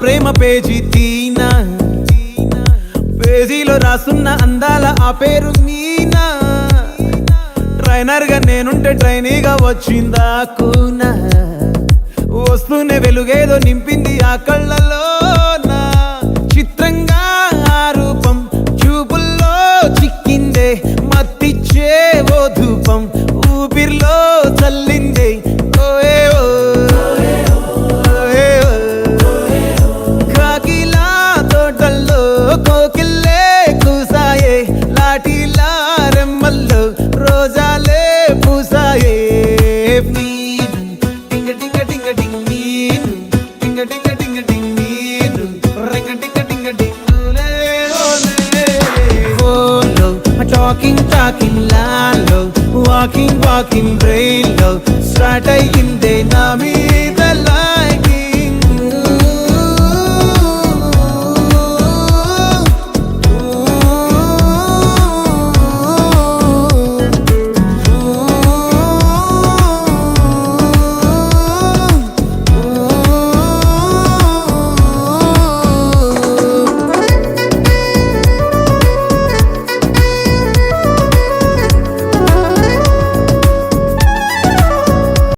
ప్రేమ page తీనా, పేజీలో రాసున్న అందాల ఆ పేరు మీనా. ట్రైనర్ గా నేనుంటే ట్రైనీగా వచ్చిందా కూనా, వస్తూనే వెలుగేదో నింపింది ఆ కళ్ళలోన. చిత్రంగా ఆ రూపం చూపుల్లో చిక్కిందే, మత్తిచ్చే ఓ ధూపం ఊపిరిలో చల్లిందే. కాకిలా తోటల్లో కోకిల్లే కూసాయే, లాఠీలా రెమ్మల్లో రోజాలే పూసాయే. టింగ టింగ టింగ టింగ్ నీరు, టింగ టింగ టింగ టింగ్ నీరు, రింగ టింగ టింగ టింగులే ఓలే. ఫోన్లో టాకింగ్ టాకింగ్ లాలో, వాకింగ్ వాకింగ్ బ్రెయిన్లో స్టార్ట్ అయ్యిందే నా మీ